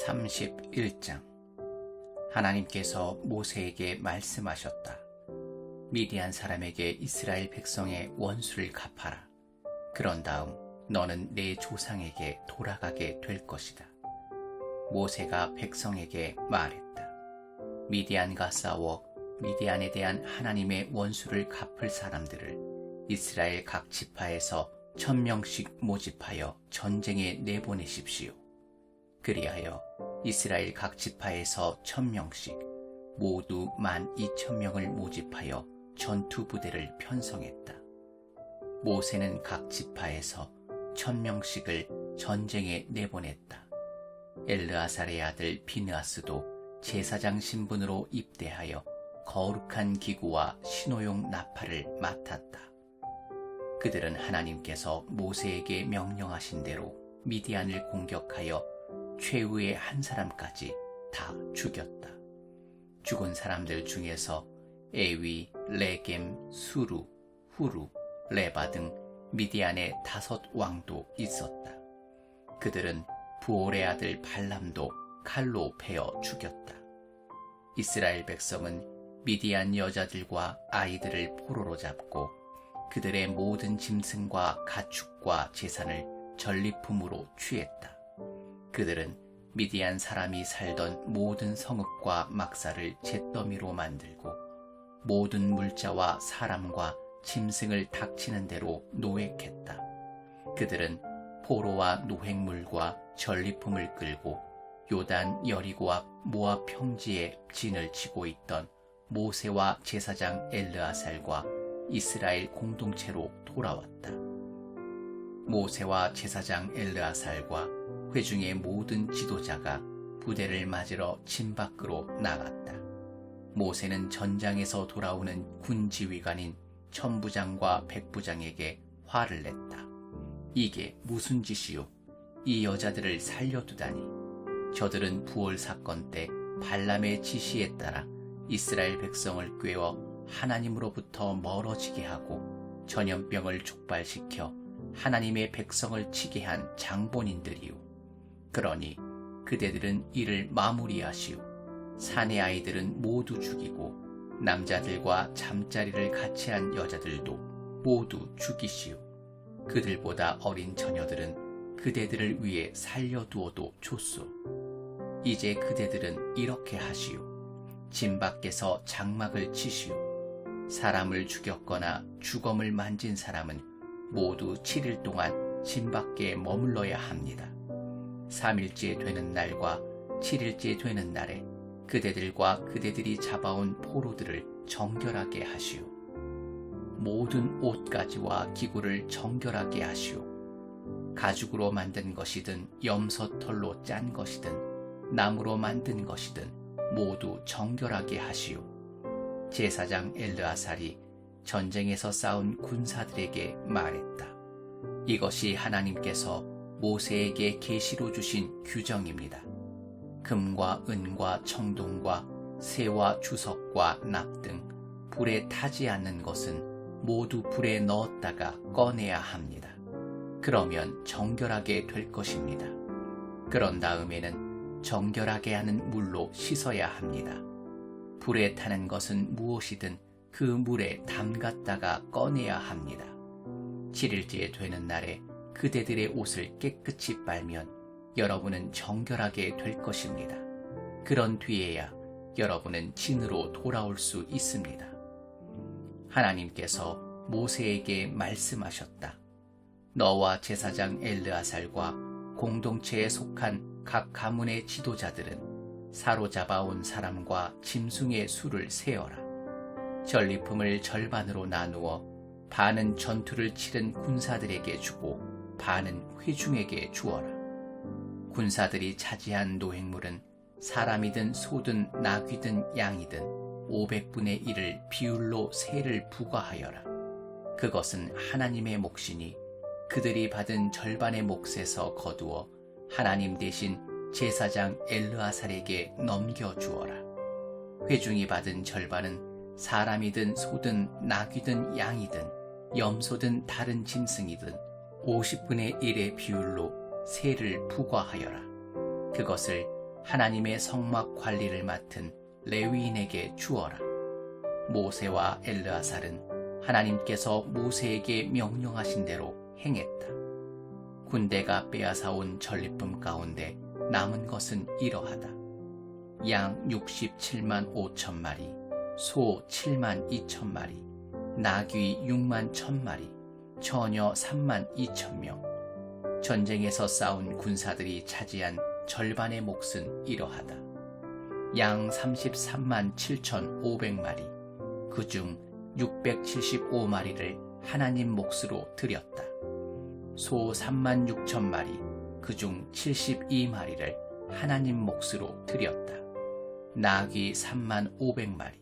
31장. 하나님께서 모세에게 말씀하셨다. 미디안 사람에게 이스라엘 백성의 원수를 갚아라. 그런 다음 너는 내 조상에게 돌아가게 될 것이다. 모세가 백성에게 말했다. 미디안과 싸워 미디안에 대한 하나님의 원수를 갚을 사람들을 이스라엘 각 지파에서 1000명씩 모집하여 전쟁에 내보내십시오. 그리하여 이스라엘 각 지파에서 1000명씩 모두 12,000명을 모집하여 전투 부대를 편성했다. 모세는 각 지파에서 1000명씩을 전쟁에 내보냈다. 엘르아살의 아들 비느하스도 제사장 신분으로 입대하여 거룩한 기구와 신호용 나팔을 맡았다. 그들은 하나님께서 모세에게 명령하신 대로 미디안을 공격하여 최후의 한 사람까지 다 죽였다. 죽은 사람들 중에서 에위, 레겜, 수루, 후루, 레바 등 미디안의 5 왕도 있었다. 그들은 부올의 아들 발람도 칼로 베어 죽였다. 이스라엘 백성은 미디안 여자들과 아이들을 포로로 잡고 그들의 모든 짐승과 가축과 재산을 전리품으로 취했다. 그들은 미디안 사람이 살던 모든 성읍과 막사를 잿더미로 만들고 모든 물자와 사람과 짐승을 닥치는 대로 노획했다. 그들은 포로와 노획물과 전리품을 끌고 요단 여리고 앞 모압 평지에 진을 치고 있던 모세와 제사장 엘르아살과 이스라엘 공동체로 돌아왔다. 모세와 제사장 엘르아살과 회중의 모든 지도자가 부대를 맞으러 진 밖으로 나갔다. 모세는 전장에서 돌아오는 군 지휘관인 천부장과 백부장에게 화를 냈다. 이게 무슨 짓이요? 이 여자들을 살려두다니. 저들은 부올 사건 때 발람의 지시에 따라 이스라엘 백성을 꾀어 하나님으로부터 멀어지게 하고 전염병을 촉발시켜 하나님의 백성을 치게 한 장본인들이요. 그러니 그대들은 이를 마무리하시오. 사내 아이들은 모두 죽이고 남자들과 잠자리를 같이 한 여자들도 모두 죽이시오. 그들보다 어린 처녀들은 그대들을 위해 살려두어도 좋소. 이제 그대들은 이렇게 하시오. 진 밖에서 장막을 치시오. 사람을 죽였거나 주검을 만진 사람은 모두 7일 동안 진 밖에 머물러야 합니다. 3일째 되는 날과 7일째 되는 날에 그대들과 그대들이 잡아온 포로들을 정결하게 하시오. 모든 옷가지와 기구를 정결하게 하시오. 가죽으로 만든 것이든 염소털로 짠 것이든 나무로 만든 것이든 모두 정결하게 하시오. 제사장 엘르아살이 전쟁에서 싸운 군사들에게 말했다. 이것이 하나님께서 모세에게 계시로 주신 규정입니다. 금과 은과 청동과 새와 주석과 납 등 불에 타지 않는 것은 모두 불에 넣었다가 꺼내야 합니다. 그러면 정결하게 될 것입니다. 그런 다음에는 정결하게 하는 물로 씻어야 합니다. 불에 타는 것은 무엇이든 그 물에 담갔다가 꺼내야 합니다. 7일째 되는 날에 그대들의 옷을 깨끗이 빨면 여러분은 정결하게 될 것입니다. 그런 뒤에야 여러분은 진으로 돌아올 수 있습니다. 하나님께서 모세에게 말씀하셨다. 너와 제사장 엘르아살과 공동체에 속한 각 가문의 지도자들은 사로잡아온 사람과 짐승의 수를 세어라. 전리품을 절반으로 나누어 반은 전투를 치른 군사들에게 주고 반은 회중에게 주어라. 군사들이 차지한 노획물은 사람이든 소든 나귀든 양이든 500분의 1을 비율로 세를 부과하여라. 그것은 하나님의 몫이니 그들이 받은 절반의 몫에서 거두어 하나님 대신 제사장 엘르아살에게 넘겨주어라. 회중이 받은 절반은 사람이든 소든 나귀든 양이든 염소든 다른 짐승이든 50분의 1의 비율로 세를 부과하여라. 그것을 하나님의 성막 관리를 맡은 레위인에게 주어라. 모세와 엘르아살은 하나님께서 모세에게 명령하신 대로 행했다. 군대가 빼앗아온 전리품 가운데 남은 것은 이러하다. 양 67만 5천 마리, 소 7만 2천 마리, 나귀 6만 1천 마리, 처녀 3만 2천 명. 전쟁에서 싸운 군사들이 차지한 절반의 몫은 이러하다. 양 33만 7천 5백마리, 그중 675마리를 하나님 몫으로 드렸다. 소 3만 6천 마리, 그중 72마리를 하나님 몫으로 드렸다. 나귀 3만 500마리,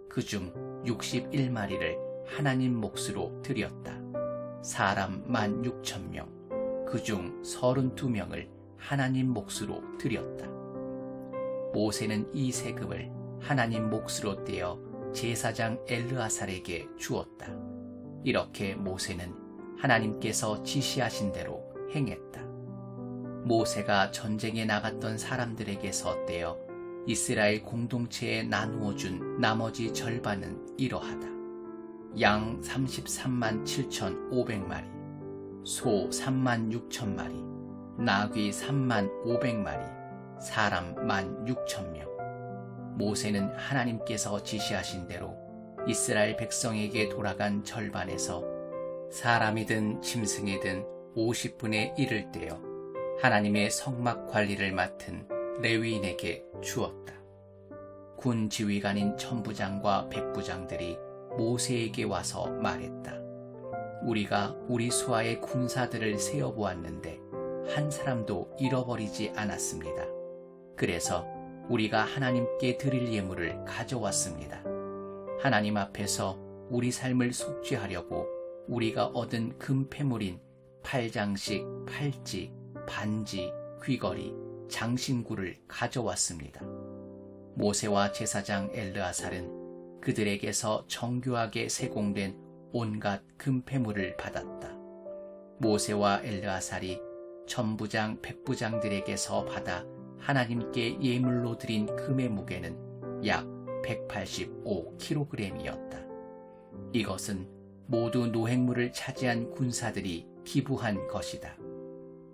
그중 61마리를 하나님 몫으로 드렸다. 사람 1만 6천 명, 그중 32명을 하나님 몫으로 드렸다. 모세는 이 세금을 하나님 몫으로 떼어 제사장 엘르아살에게 주었다. 이렇게 모세는 하나님께서 지시하신 대로 행했다. 모세가 전쟁에 나갔던 사람들에게서 떼어 이스라엘 공동체에 나누어 준 나머지 절반은 이러하다. 양 33만 7천 5백마리, 소 3만 6천 마리, 나귀 3만 5백마리, 사람 1만 6천 명. 모세는 하나님께서 지시하신 대로 이스라엘 백성에게 돌아간 절반에서 사람이든 짐승이든 50분의 1을 떼어 하나님의 성막 관리를 맡은 레위인에게 주었다. 군 지휘관인 천부장과 백부장들이 모세에게 와서 말했다. 우리가 우리 수하의 군사들을 세어보았는데 한 사람도 잃어버리지 않았습니다. 그래서 우리가 하나님께 드릴 예물을 가져왔습니다. 하나님 앞에서 우리 삶을 속죄하려고 우리가 얻은 금폐물인 팔장식, 팔찌, 반지, 귀걸이, 장신구를 가져왔습니다. 모세와 제사장 엘르아살은 그들에게서 정교하게 세공된 온갖 금폐물을 받았다. 모세와 엘르아살이 천부장, 백부장들에게서 받아 하나님께 예물로 드린 금의 무게는 약 185kg이었다. 이것은 모두 노획물을 차지한 군사들이 기부한 것이다.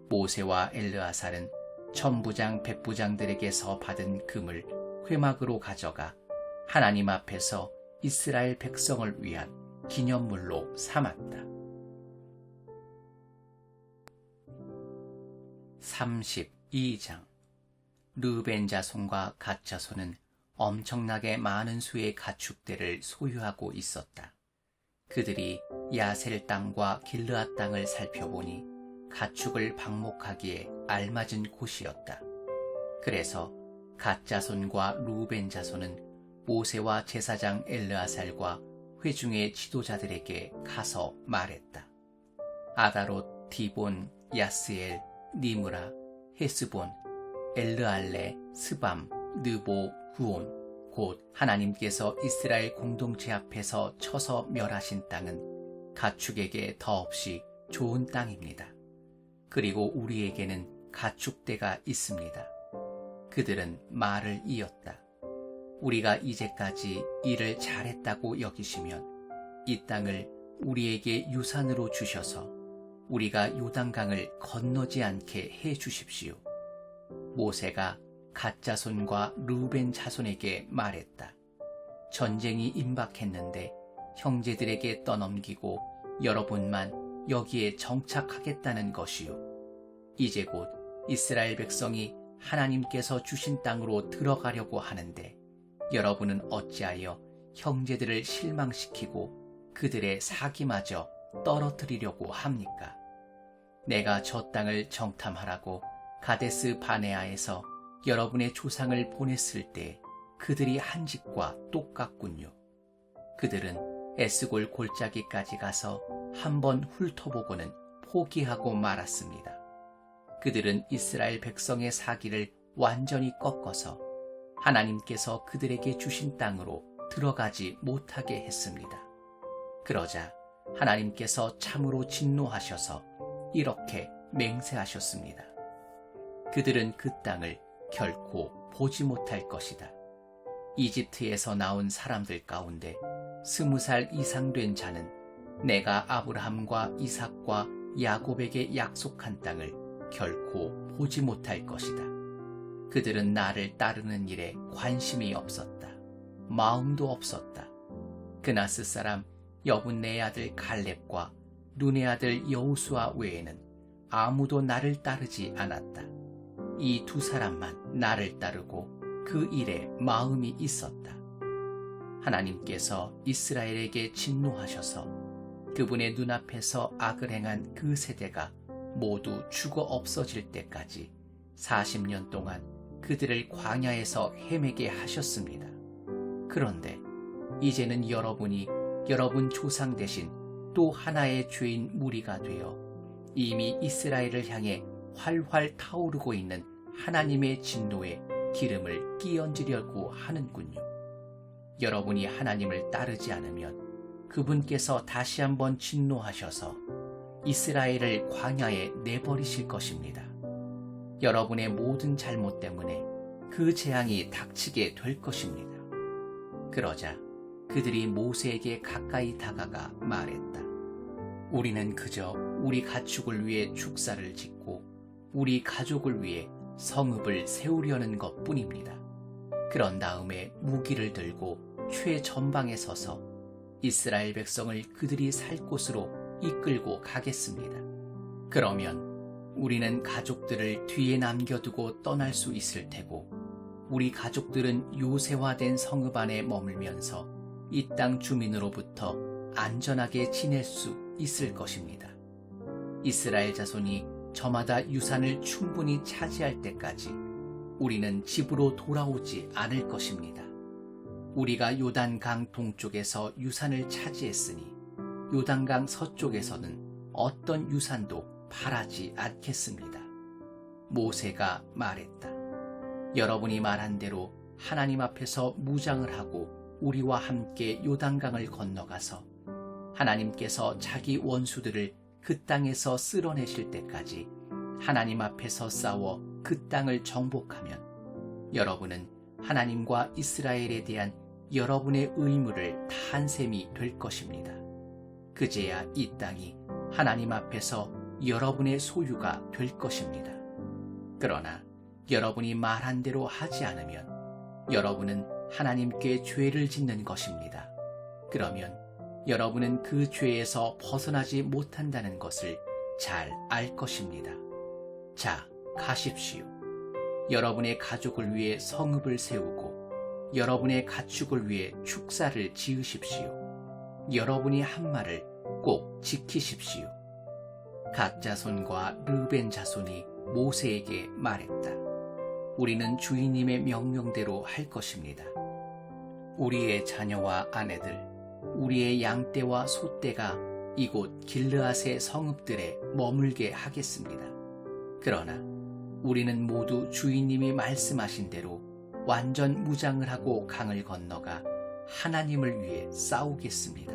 모세와 엘르아살은 천부장, 백부장들에게서 받은 금을 회막으로 가져가 하나님 앞에서 이스라엘 백성을 위한 기념물로 삼았다. 32장. 르벤 자손과 갓 자손은 엄청나게 많은 수의 가축대를 소유하고 있었다. 그들이 야셀 땅과 길르앗 땅을 살펴보니 가축을 방목하기에 알맞은 곳이었다. 그래서 갓 자손과 루벤 자손은 모세와 제사장 엘르아살과 회중의 지도자들에게 가서 말했다. 아다롯, 디본, 야스엘, 니므라, 헤스본, 엘르알레, 스밤, 느보, 구온, 곧 하나님께서 이스라엘 공동체 앞에서 쳐서 멸하신 땅은 가축에게 더없이 좋은 땅입니다. 그리고 우리에게는 가축대가 있습니다. 그들은 말을 이었다. 우리가 이제까지 일을 잘했다고 여기시면 이 땅을 우리에게 유산으로 주셔서 우리가 요단강을 건너지 않게 해 주십시오. 모세가 갓 자손과 르벤 자손에게 말했다. 전쟁이 임박했는데 형제들에게 떠넘기고 여러분만 여기에 정착하겠다는 것이요. 이제 곧 이스라엘 백성이 하나님께서 주신 땅으로 들어가려고 하는데 여러분은 어찌하여 형제들을 실망시키고 그들의 사기마저 떨어뜨리려고 합니까? 내가 저 땅을 정탐하라고 가데스 바네아에서 여러분의 조상을 보냈을 때 그들이 한 짓과 똑같군요. 그들은 에스골 골짜기까지 가서 한번 훑어보고는 포기하고 말았습니다. 그들은 이스라엘 백성의 사기를 완전히 꺾어서 하나님께서 그들에게 주신 땅으로 들어가지 못하게 했습니다. 그러자 하나님께서 참으로 진노하셔서 이렇게 맹세하셨습니다. 그들은 그 땅을 결코 보지 못할 것이다. 이집트에서 나온 사람들 가운데 20살 이상 된 자는 내가 아브라함과 이삭과 야곱에게 약속한 땅을 결코 보지 못할 것이다. 그들은 나를 따르는 일에 관심이 없었다. 마음도 없었다. 그나스 사람 여분네 아들 갈렙과 눈의 아들 여호수아 외에는 아무도 나를 따르지 않았다. 이 두 사람만 나를 따르고 그 일에 마음이 있었다. 하나님께서 이스라엘에게 진노하셔서 그분의 눈앞에서 악을 행한 그 세대가 모두 죽어 없어질 때까지 40년 동안 그들을 광야에서 헤매게 하셨습니다. 그런데 이제는 여러분이 여러분 조상 대신 또 하나의 죄인 무리가 되어 이미 이스라엘을 향해 활활 타오르고 있는 하나님의 진노에 기름을 끼얹으려고 하는군요. 여러분이 하나님을 따르지 않으면 그분께서 다시 한번 진노하셔서 이스라엘을 광야에 내버리실 것입니다. 여러분의 모든 잘못 때문에 그 재앙이 닥치게 될 것입니다. 그러자 그들이 모세에게 가까이 다가가 말했다. 우리는 그저 우리 가축을 위해 축사를 짓고 우리 가족을 위해 성읍을 세우려는 것뿐입니다. 그런 다음에 무기를 들고 최전방에 서서 이스라엘 백성을 그들이 살 곳으로 이끌고 가겠습니다. 그러면 우리는 가족들을 뒤에 남겨두고 떠날 수 있을 테고 우리 가족들은 요새화된 성읍 안에 머물면서 이 땅 주민으로부터 안전하게 지낼 수 있을 것입니다. 이스라엘 자손이 저마다 유산을 충분히 차지할 때까지 우리는 집으로 돌아오지 않을 것입니다. 우리가 요단강 동쪽에서 유산을 차지했으니 요단강 서쪽에서는 어떤 유산도 바라지 않겠습니다. 모세가 말했다. 여러분이 말한 대로 하나님 앞에서 무장을 하고 우리와 함께 요단강을 건너가서 하나님께서 자기 원수들을 그 땅에서 쓸어내실 때까지 하나님 앞에서 싸워 그 땅을 정복하면 여러분은 하나님과 이스라엘에 대한 여러분의 의무를 다한 셈이 될 것입니다. 그제야 이 땅이 하나님 앞에서 여러분의 소유가 될 것입니다. 그러나 여러분이 말한 대로 하지 않으면 여러분은 하나님께 죄를 짓는 것입니다. 그러면 여러분은 그 죄에서 벗어나지 못한다는 것을 잘 알 것입니다. 자, 가십시오. 여러분의 가족을 위해 성읍을 세우고 여러분의 가축을 위해 축사를 지으십시오. 여러분이 한 말을 꼭 지키십시오. 갓 자손과 르벤 자손이 모세에게 말했다. 우리는 주인님의 명령대로 할 것입니다. 우리의 자녀와 아내들, 우리의 양떼와 소떼가 이곳 길르앗의 성읍들에 머물게 하겠습니다. 그러나 우리는 모두 주인님이 말씀하신 대로 완전 무장을 하고 강을 건너가 하나님을 위해 싸우겠습니다.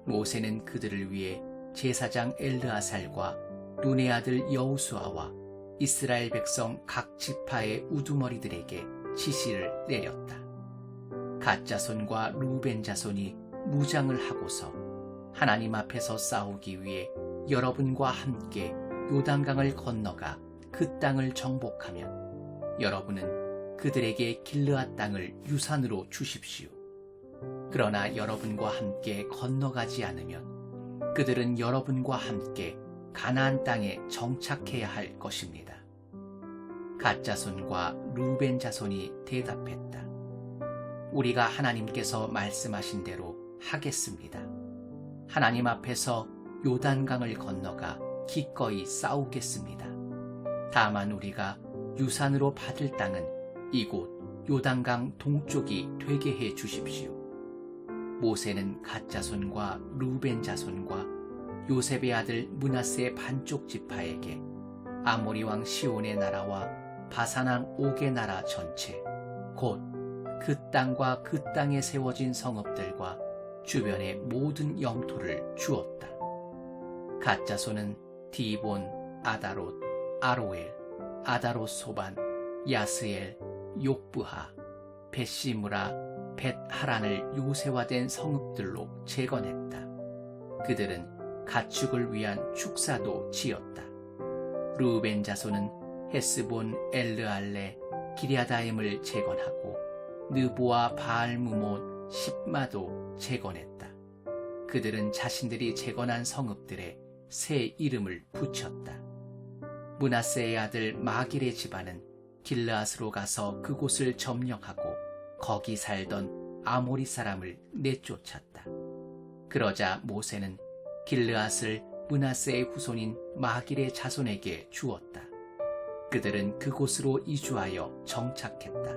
모세는 그들을 위해 제사장 엘르아살과 눈의 아들 여호수아와 이스라엘 백성 각 지파의 우두머리들에게 지시를 내렸다. 갓 자손과 루벤 자손이 무장을 하고서 하나님 앞에서 싸우기 위해 여러분과 함께 요단강을 건너가 그 땅을 정복하면 여러분은 그들에게 길르앗 땅을 유산으로 주십시오. 그러나 여러분과 함께 건너가지 않으면 그들은 여러분과 함께 가나안 땅에 정착해야 할 것입니다. 갓 자손과 루벤 자손이 대답했다. 우리가 하나님께서 말씀하신 대로 하겠습니다. 하나님 앞에서 요단강을 건너가 기꺼이 싸우겠습니다. 다만 우리가 유산으로 받을 땅은 이곳 요단강 동쪽이 되게 해 주십시오. 모세는 갓 자손과 루벤 자손과 요셉의 아들 므낫세의 반쪽 지파에게 아모리 왕 시온의 나라와 바산 왕 옥의 나라 전체, 곧 그 땅과 그 땅에 세워진 성읍들과 주변의 모든 영토를 주었다. 갓 자손은 디본, 아다롯, 아로엘, 아다롯 소반, 야스엘, 욕부하, 벳시무라, 벳하란을 요새화된 성읍들로 재건했다. 그들은 가축을 위한 축사도 지었다. 르우벤 자손은 헤스본, 엘르알레, 기랴다임을 재건하고 느보와 바알무못, 십마도 재건했다. 그들은 자신들이 재건한 성읍들에 새 이름을 붙였다. 므낫세의 아들 마길의 집안은 길르앗으로 가서 그곳을 점령하고 거기 살던 아모리 사람을 내쫓았다. 그러자 모세는 길르앗을 므낫세의 후손인 마길의 자손에게 주었다. 그들은 그곳으로 이주하여 정착했다.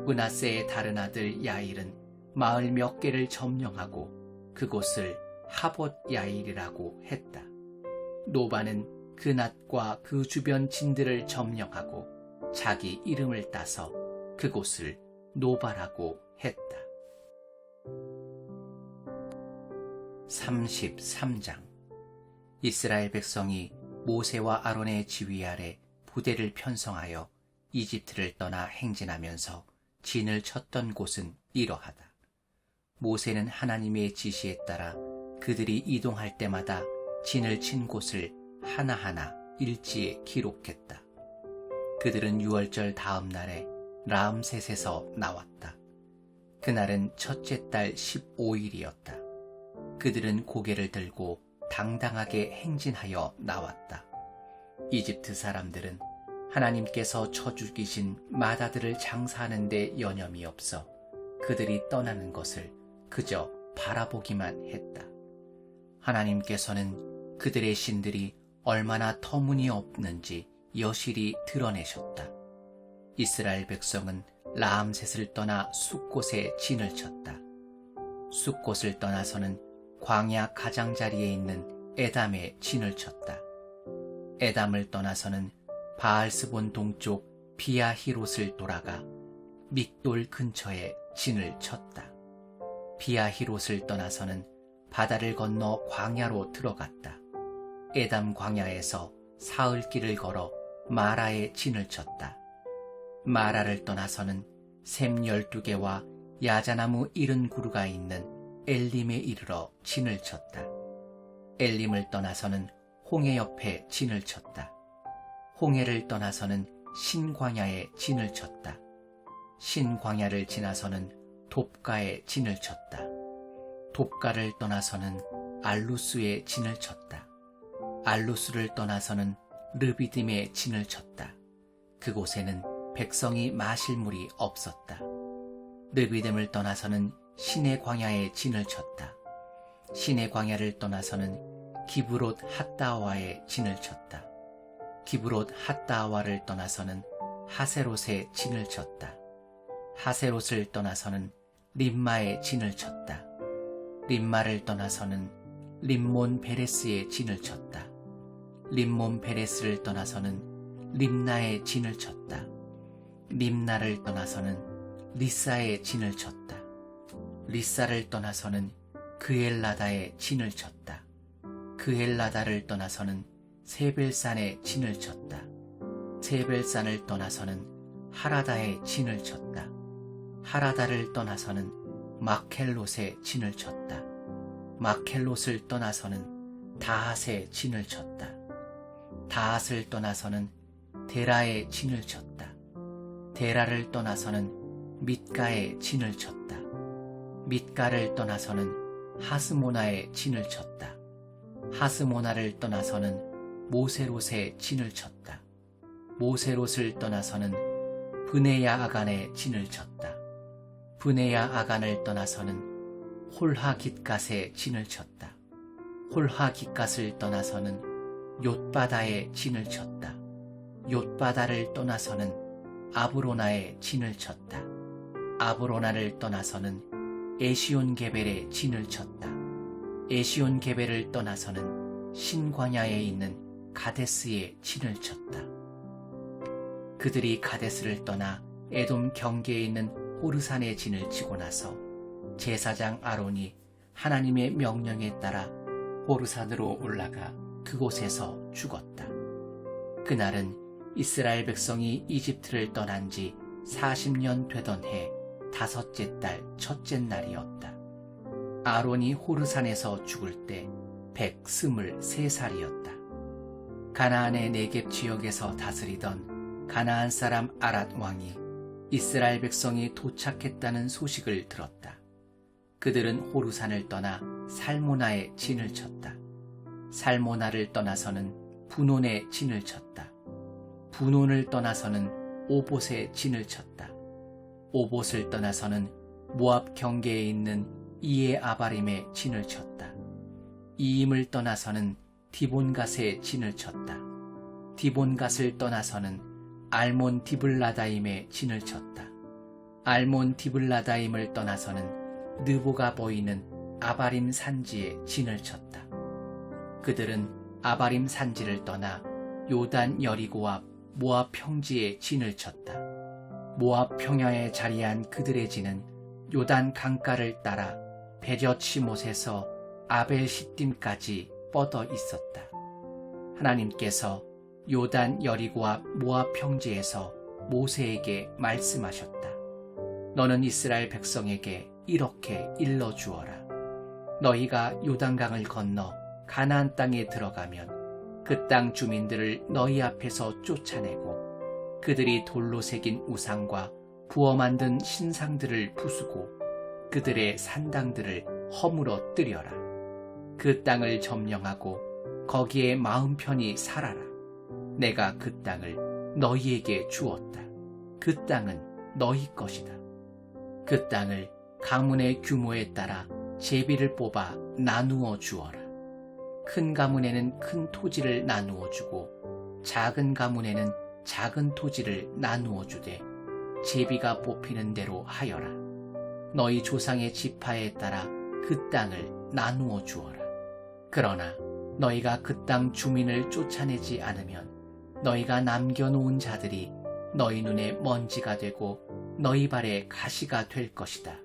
므낫세의 다른 아들 야일은 마을 몇 개를 점령하고 그곳을 하봇 야일이라고 했다. 노바는 그낫과 그 주변 진들을 점령하고 자기 이름을 따서 그곳을 노바라고 했다. 33장. 이스라엘 백성이 모세와 아론의 지휘 아래 부대를 편성하여 이집트를 떠나 행진하면서 진을 쳤던 곳은 이러하다. 모세는 하나님의 지시에 따라 그들이 이동할 때마다 진을 친 곳을 하나하나 일지에 기록했다. 그들은 유월절 다음 날에 라암셋에서 나왔다. 그날은 첫째 달 15일이었다. 그들은 고개를 들고 당당하게 행진하여 나왔다. 이집트 사람들은 하나님께서 쳐 죽이신 마다들을 장사하는 데 여념이 없어 그들이 떠나는 것을 그저 바라보기만 했다. 하나님께서는 그들의 신들이 얼마나 터무니없는지 여실히 드러내셨다. 이스라엘 백성은 라암셋을 떠나 숫곳에 진을 쳤다. 숫곳을 떠나서는 광야 가장자리에 있는 에담에 진을 쳤다. 에담을 떠나서는 바알스본 동쪽 비아히롯을 돌아가 믹돌 근처에 진을 쳤다. 비아히롯을 떠나서는 바다를 건너 광야로 들어갔다. 에담 광야에서 사흘길을 걸어 마라에 진을 쳤다. 마라를 떠나서는 샘 12개와 야자나무 70그루가 있는 엘림에 이르러 진을 쳤다. 엘림을 떠나서는 홍해 옆에 진을 쳤다. 홍해를 떠나서는 신광야에 진을 쳤다. 신광야를 지나서는 돕가에 진을 쳤다. 돕가를 떠나서는 알루스에 진을 쳤다. 알루스를 떠나서는 르비딤에 진을 쳤다. 그곳에는 백성이 마실 물이 없었다. 르비딤을 떠나서는 신의 광야에 진을 쳤다. 신의 광야를 떠나서는 기브롯 핫다와에 진을 쳤다. 기브롯 핫다와를 떠나서는 하세롯에 진을 쳤다. 하세롯을 떠나서는 림마에 진을 쳤다. 림마를 떠나서는 림몬 베레스에 진을 쳤다. 림몬 베레스를 떠나서는 림나에 진을 쳤다. 림나를 떠나서는 리사에 진을 쳤다. 리사를 떠나서는 그엘라다에 진을 쳤다. 그엘라다를 떠나서는 세벨산에 진을 쳤다. 세벨산을 떠나서는 하라다에 진을 쳤다. 하라다를 떠나서는 마켈롯에 진을 쳤다. 마켈롯을 떠나서는 다핫에 진을 쳤다. 다핫을 떠나서는 데라에 진을 쳤다. 데라를 떠나서는 밑가에 진을 쳤다. 밑가를 떠나서는 하스모나에 진을 쳤다. 하스모나를 떠나서는 모세롯에 진을 쳤다. 모세롯을 떠나서는 브네야 아간에 진을 쳤다. 브네야 아간을 떠나서는 홀하깃갓에 진을 쳤다. 홀하깃갓을 떠나서는 욤바다에 진을 쳤다. 욤바다를 떠나서는 아브로나에 진을 쳤다. 아브로나를 떠나서는 에시온게벨에 진을 쳤다. 에시온게벨을 떠나서는 신광야에 있는 가데스에 진을 쳤다. 그들이 가데스를 떠나 에돔 경계에 있는 호르산에 진을 치고 나서 제사장 아론이 하나님의 명령에 따라 호르산으로 올라가 그곳에서 죽었다. 그날은 이스라엘 백성이 이집트를 떠난 지 40년 되던 해 5째 달 첫째 날이었다. 아론이 호르산에서 죽을 때 123살이었다. 가나안의 네겝 지역에서 다스리던 가나안 사람 아랏 왕이 이스라엘 백성이 도착했다는 소식을 들었다. 그들은 호르산을 떠나 살모나에 진을 쳤다. 살모나를 떠나서는 분온에 진을 쳤다. 분온을 떠나서는 오봇에 진을 쳤다. 오봇을 떠나서는 모압 경계에 있는 이에 아바림에 진을 쳤다. 이임을 떠나서는 디본갓에 진을 쳤다. 디본갓을 떠나서는 알몬 디블라다임에 진을 쳤다. 알몬 디블라다임을 떠나서는 느보가 보이는 아바림 산지에 진을 쳤다. 그들은 아바림 산지를 떠나 요단 여리고 앞 모압 평지에 진을 쳤다. 모압 평야에 자리한 그들의 진은 요단 강가를 따라 베벳시못에서 아벨 시딤까지 뻗어 있었다. 하나님께서 요단 여리고 앞 모압 평지에서 모세에게 말씀하셨다. 너는 이스라엘 백성에게 이렇게 일러주어라. 너희가 요단강을 건너 가나안 땅에 들어가면 그 땅 주민들을 너희 앞에서 쫓아내고 그들이 돌로 새긴 우상과 부어 만든 신상들을 부수고 그들의 산당들을 허물어 뜨려라. 그 땅을 점령하고 거기에 마음 편히 살아라. 내가 그 땅을 너희에게 주었다. 그 땅은 너희 것이다. 그 땅을 가문의 규모에 따라 제비를 뽑아 나누어 주어라. 큰 가문에는 큰 토지를 나누어 주고 작은 가문에는 작은 토지를 나누어 주되 제비가 뽑히는 대로 하여라. 너희 조상의 지파에 따라 그 땅을 나누어 주어라. 그러나 너희가 그 땅 주민을 쫓아내지 않으면 너희가 남겨놓은 자들이 너희 눈에 먼지가 되고 너희 발에 가시가 될 것이다.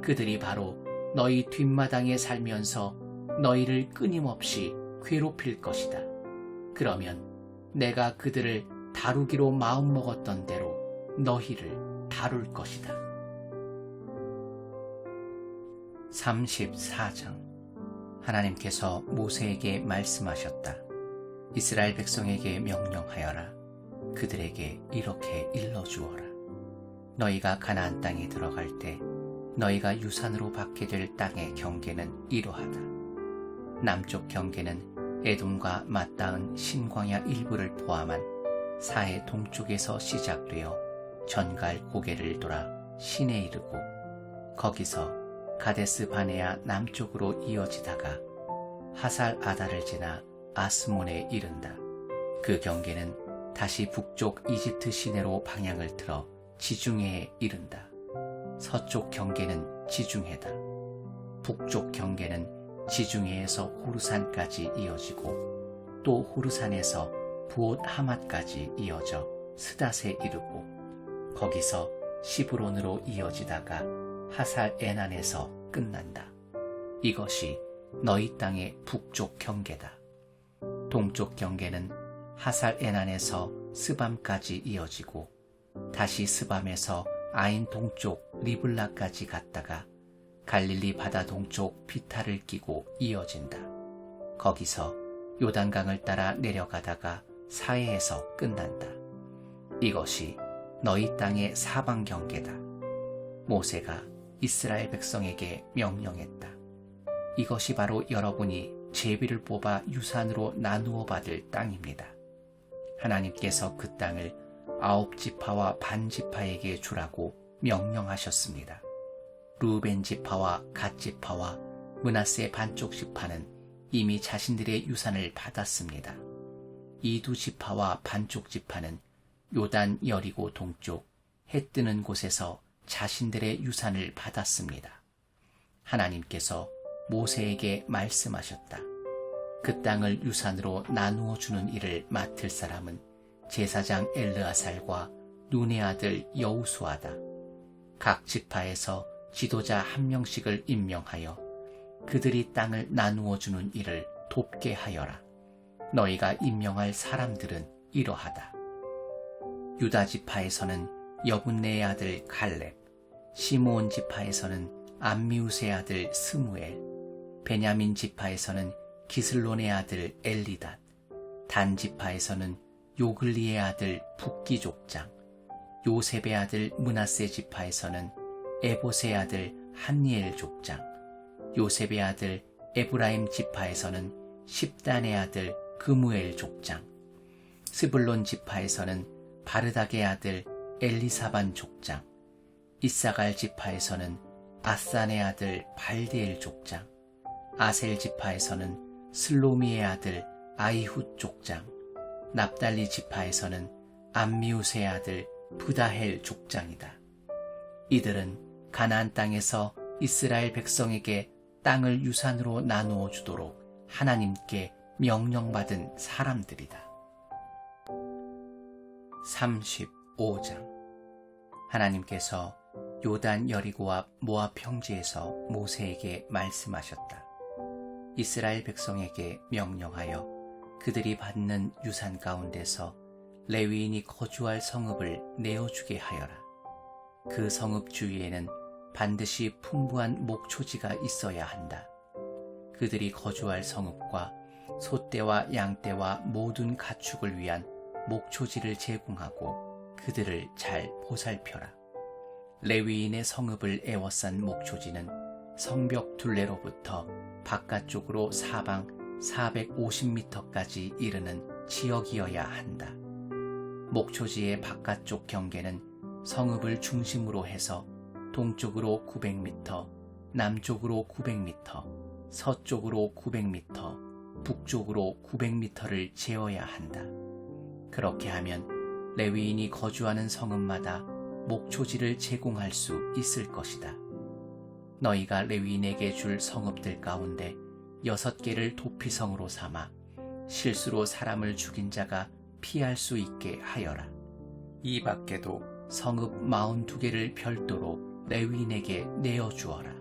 그들이 바로 너희 뒷마당에 살면서 너희를 끊임없이 괴롭힐 것이다. 그러면 내가 그들을 다루기로 마음먹었던 대로 너희를 다룰 것이다. 34장. 하나님께서 모세에게 말씀하셨다. 이스라엘 백성에게 명령하여라. 그들에게 이렇게 일러주어라. 너희가 가나안 땅에 들어갈 때 너희가 유산으로 받게 될 땅의 경계는 이러하다. 남쪽 경계는 에돔과 맞닿은 신광야 일부를 포함한 사해 동쪽에서 시작되어 전갈 고개를 돌아 신에 이르고 거기서 가데스 바네아 남쪽으로 이어지다가 하살 아다를 지나 아스몬에 이른다. 그 경계는 다시 북쪽 이집트 시내로 방향을 틀어 지중해에 이른다. 서쪽 경계는 지중해다. 북쪽 경계는 지중해에서 호르산까지 이어지고 또 호르산에서 부옷 하맛까지 이어져 스닷에 이르고 거기서 시브론으로 이어지다가 하살 에난에서 끝난다. 이것이 너희 땅의 북쪽 경계다. 동쪽 경계는 하살 에난에서 스밤까지 이어지고 다시 스밤에서 아인 동쪽 리블라까지 갔다가 갈릴리 바다 동쪽 비타를 끼고 이어진다. 거기서 요단강을 따라 내려가다가 사해에서 끝난다. 이것이 너희 땅의 사방 경계다. 모세가 이스라엘 백성에게 명령했다. 이것이 바로 여러분이 제비를 뽑아 유산으로 나누어 받을 땅입니다. 하나님께서 그 땅을 9지파와 반지파에게 주라고 명령하셨습니다. 루벤 지파와 갓 지파와 므낫세 반쪽 지파는 이미 자신들의 유산을 받았습니다. 이 두 지파와 반쪽 지파는 요단 여리고 동쪽 해 뜨는 곳에서 자신들의 유산을 받았습니다. 하나님께서 모세에게 말씀하셨다. 그 땅을 유산으로 나누어 주는 일을 맡을 사람은 제사장 엘르아살과 눈의 아들 여우수아다. 각 지파에서 지도자 한 명씩을 임명하여 그들이 땅을 나누어 주는 일을 돕게 하여라. 너희가 임명할 사람들은 이러하다. 유다 지파에서는 여분네의 아들 갈렙, 시므온 지파에서는 암미우스의 아들 스무엘, 베냐민 지파에서는 기슬론의 아들 엘리닷, 단 지파에서는 요글리의 아들 붓기 족장, 요셉의 아들 므낫세 지파에서는 에봇의 아들 한니엘 족장, 요셉의 아들 에브라임 지파에서는 십단의 아들 그무엘 족장, 스불론 지파에서는 바르닥의 아들 엘리사반 족장, 이사갈 지파에서는 아산의 아들 발디엘 족장, 아셀 지파에서는 슬로미의 아들 아이훗 족장, 납달리 지파에서는 암미우스의 아들 부다헬 족장이다. 이들은 가나안 땅에서 이스라엘 백성에게 땅을 유산으로 나누어 주도록 하나님께 명령받은 사람들이다. 35장. 하나님께서 요단 여리고 앞 모압 평지에서 모세에게 말씀하셨다. 이스라엘 백성에게 명령하여 그들이 받는 유산 가운데서 레위인이 거주할 성읍을 내어주게 하여라. 그 성읍 주위에는 반드시 풍부한 목초지가 있어야 한다. 그들이 거주할 성읍과 소떼와 양떼와 모든 가축을 위한 목초지를 제공하고 그들을 잘 보살펴라. 레위인의 성읍을 에워싼 목초지는 성벽 둘레로부터 바깥쪽으로 사방 450m까지 이르는 지역이어야 한다. 목초지의 바깥쪽 경계는 성읍을 중심으로 해서 동쪽으로 900m, 남쪽으로 900m, 서쪽으로 900m, 북쪽으로 900m를 재어야 한다. 그렇게 하면 레위인이 거주하는 성읍마다 목초지를 제공할 수 있을 것이다. 너희가 레위인에게 줄 성읍들 가운데 6개를 도피성으로 삼아 실수로 사람을 죽인 자가 피할 수 있게 하여라. 이 밖에도 성읍 42개를 별도로 레위인에게 내어주어라.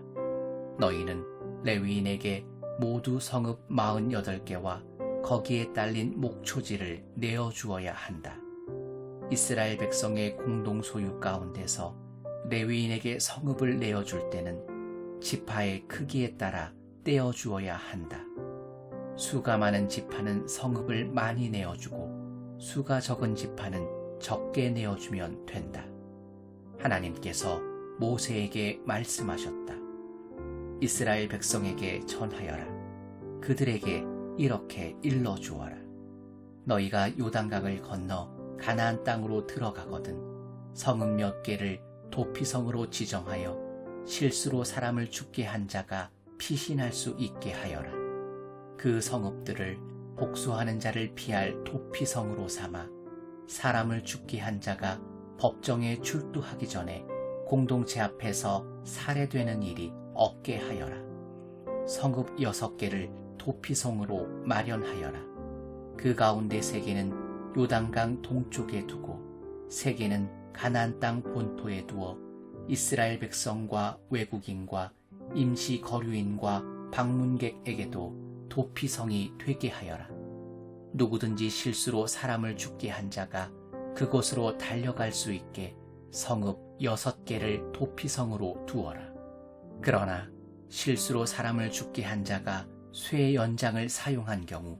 너희는 레위인에게 모두 성읍 48개와 거기에 딸린 목초지를 내어주어야 한다. 이스라엘 백성의 공동 소유 가운데서 레위인에게 성읍을 내어줄 때는 지파의 크기에 따라 떼어주어야 한다. 수가 많은 지파는 성읍을 많이 내어주고 수가 적은 지파는 적게 내어주면 된다. 하나님께서 모세에게 말씀하셨다. 이스라엘 백성에게 전하여라. 그들에게 이렇게 일러주어라. 너희가 요단강을 건너 가나안 땅으로 들어가거든 성읍 몇 개를 도피성으로 지정하여 실수로 사람을 죽게 한 자가 피신할 수 있게 하여라. 그 성읍들을 복수하는 자를 피할 도피성으로 삼아 사람을 죽게 한 자가 법정에 출두하기 전에 공동체 앞에서 살해되는 일이 없게 하여라. 성읍 6개를 도피성으로 마련하여라. 그 가운데 3개는 요단강 동쪽에 두고 3개는 가나안 땅 본토에 두어 이스라엘 백성과 외국인과 임시 거류인과 방문객에게도 도피성이 되게 하여라. 누구든지 실수로 사람을 죽게 한 자가 그곳으로 달려갈 수 있게 성읍 6개를 도피성으로 두어라. 그러나 실수로 사람을 죽게 한 자가 쇠 연장을 사용한 경우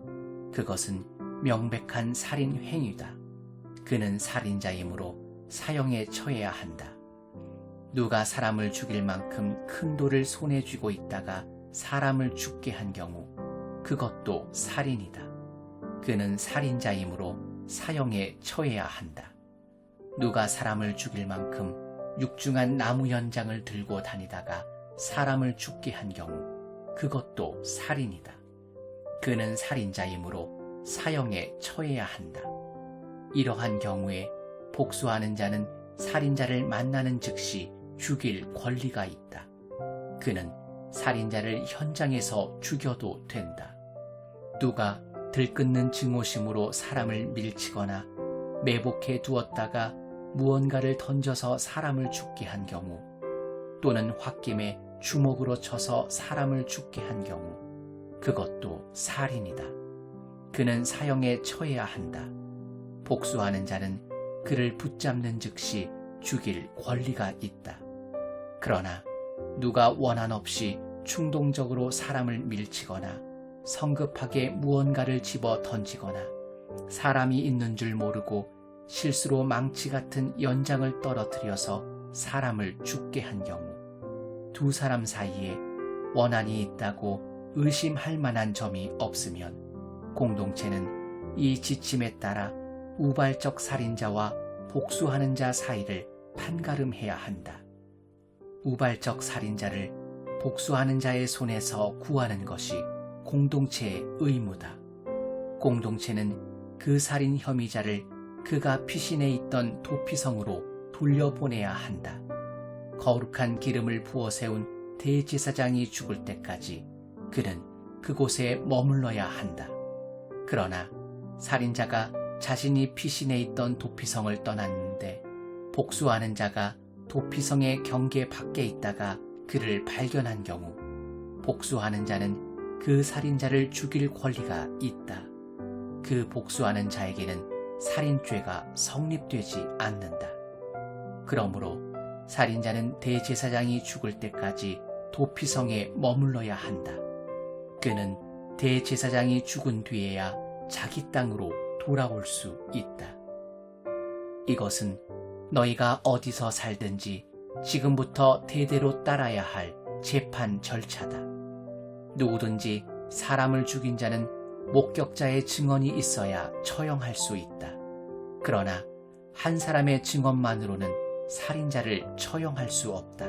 그것은 명백한 살인 행위다. 그는 살인자이므로 사형에 처해야 한다. 누가 사람을 죽일 만큼 큰 돌을 손에 쥐고 있다가 사람을 죽게 한 경우 그것도 살인이다. 그는 살인자이므로 사형에 처해야 한다. 누가 사람을 죽일 만큼 육중한 나무 연장을 들고 다니다가 사람을 죽게 한 경우 그것도 살인이다. 그는 살인자이므로 사형에 처해야 한다. 이러한 경우에 복수하는 자는 살인자를 만나는 즉시 죽일 권리가 있다. 그는 살인자를 현장에서 죽여도 된다. 누가 들끓는 증오심으로 사람을 밀치거나 매복해 두었다가 무언가를 던져서 사람을 죽게 한 경우 또는 홧김에 주먹으로 쳐서 사람을 죽게 한 경우 그것도 살인이다. 그는 사형에 처해야 한다. 복수하는 자는 그를 붙잡는 즉시 죽일 권리가 있다. 그러나 누가 원한 없이 충동적으로 사람을 밀치거나 성급하게 무언가를 집어 던지거나 사람이 있는 줄 모르고 실수로 망치 같은 연장을 떨어뜨려서 사람을 죽게 한 경우, 두 사람 사이에 원한이 있다고 의심할 만한 점이 없으면 공동체는 이 지침에 따라 우발적 살인자와 복수하는 자 사이를 판가름해야 한다. 우발적 살인자를 복수하는 자의 손에서 구하는 것이 공동체의 의무다. 공동체는 그 살인 혐의자를 그가 피신해 있던 도피성으로 돌려보내야 한다. 거룩한 기름을 부어 세운 대제사장이 죽을 때까지 그는 그곳에 머물러야 한다. 그러나 살인자가 자신이 피신해 있던 도피성을 떠났는데 복수하는 자가 도피성의 경계 밖에 있다가 그를 발견한 경우, 복수하는 자는 그 살인자를 죽일 권리가 있다. 그 복수하는 자에게는 살인죄가 성립되지 않는다. 그러므로 살인자는 대제사장이 죽을 때까지 도피성에 머물러야 한다. 그는 대제사장이 죽은 뒤에야 자기 땅으로 돌아올 수 있다. 이것은 너희가 어디서 살든지 지금부터 대대로 따라야 할 재판 절차다. 누구든지 사람을 죽인 자는 목격자의 증언이 있어야 처형할 수 있다. 그러나 한 사람의 증언만으로는 살인자를 처형할 수 없다.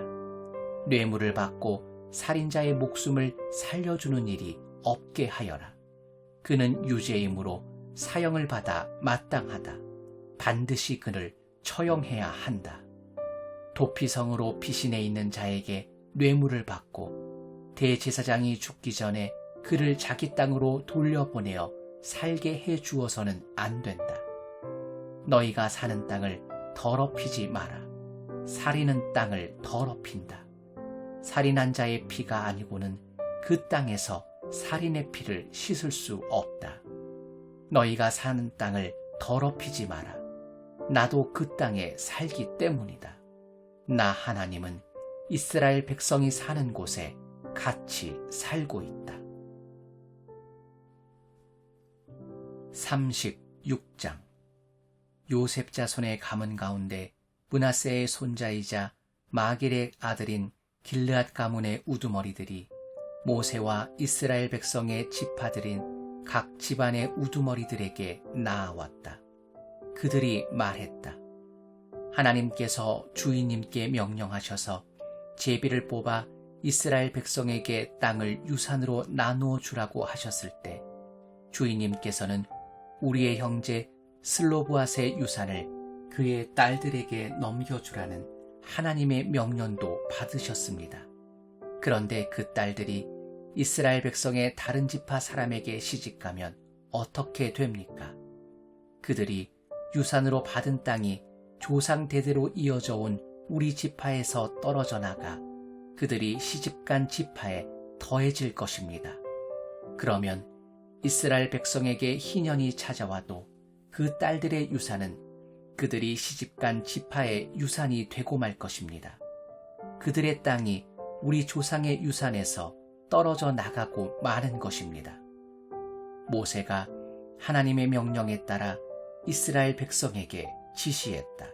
뇌물을 받고 살인자의 목숨을 살려주는 일이 없게 하여라. 그는 유죄이므로 사형을 받아 마땅하다. 반드시 그를 처형해야 한다. 도피성으로 피신해 있는 자에게 뇌물을 받고 대제사장이 죽기 전에 그를 자기 땅으로 돌려보내어 살게 해 주어서는 안 된다. 너희가 사는 땅을 더럽히지 마라. 살인은 땅을 더럽힌다. 살인한 자의 피가 아니고는 그 땅에서 살인의 피를 씻을 수 없다. 너희가 사는 땅을 더럽히지 마라. 나도 그 땅에 살기 때문이다. 나 하나님은 이스라엘 백성이 사는 곳에 같이 살고 있다. 36장. 요셉 자손의 가문 가운데 므낫세의 손자이자 마길의 아들인 길르앗 가문의 우두머리들이 모세와 이스라엘 백성의 지파들인 각 집안의 우두머리들에게 나아왔다. 그들이 말했다. 하나님께서 주인님께 명령하셔서 제비를 뽑아 이스라엘 백성에게 땅을 유산으로 나누어 주라고 하셨을 때 주인님께서는 우리의 형제 슬로브앗의 유산을 그의 딸들에게 넘겨주라는 하나님의 명령도 받으셨습니다. 그런데 그 딸들이 이스라엘 백성의 다른 지파 사람에게 시집가면 어떻게 됩니까? 그들이 유산으로 받은 땅이 조상 대대로 이어져 온 우리 지파에서 떨어져 나가 그들이 시집간 지파에 더해질 것입니다. 그러면 이스라엘 백성에게 희년이 찾아와도 그 딸들의 유산은 그들이 시집간 지파의 유산이 되고 말 것입니다. 그들의 땅이 우리 조상의 유산에서 떨어져 나가고 마는 것입니다. 모세가 하나님의 명령에 따라 이스라엘 백성에게 지시했다.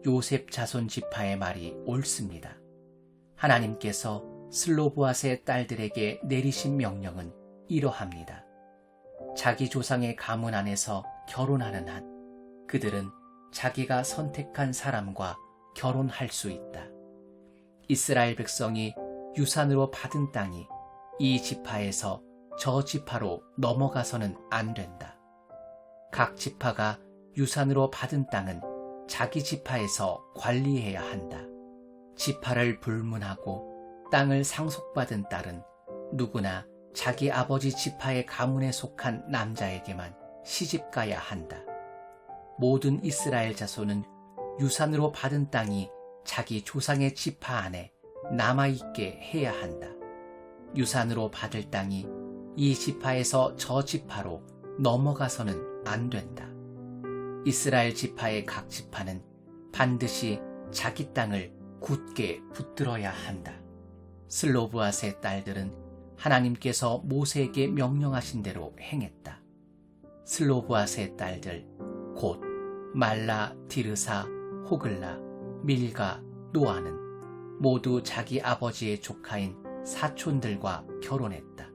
요셉 자손 지파의 말이 옳습니다. 하나님께서 슬로브앗의 딸들에게 내리신 명령은 이러합니다. 자기 조상의 가문 안에서 결혼하는 한 그들은 자기가 선택한 사람과 결혼할 수 있다. 이스라엘 백성이 유산으로 받은 땅이 이 지파에서 저 지파로 넘어가서는 안 된다. 각 지파가 유산으로 받은 땅은 자기 지파에서 관리해야 한다. 지파를 불문하고 땅을 상속받은 딸은 누구나 자기 아버지 지파의 가문에 속한 남자에게만 시집가야 한다. 모든 이스라엘 자손은 유산으로 받은 땅이 자기 조상의 지파 안에 남아있게 해야 한다. 유산으로 받을 땅이 이 지파에서 저 지파로 넘어가서는 안 된다. 이스라엘 지파의 각 지파는 반드시 자기 땅을 굳게 붙들어야 한다. 슬로브앗의 딸들은 하나님께서 모세에게 명령하신 대로 행했다. 슬로브앗의 딸들 곧 말라, 디르사, 호글라, 밀가, 노아는 모두 자기 아버지의 조카인 사촌들과 결혼했다.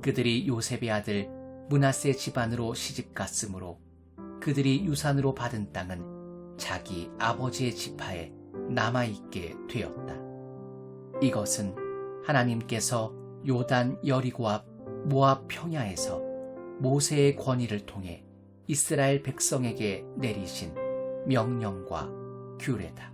그들이 요셉의 아들 므낫세 집안으로 시집갔으므로 그들이 유산으로 받은 땅은 자기 아버지의 지파에 남아있게 되었다. 이것은 하나님께서 요단 여리고 앞 모압 평야에서 모세의 권위를 통해 이스라엘 백성에게 내리신 명령과 규례다.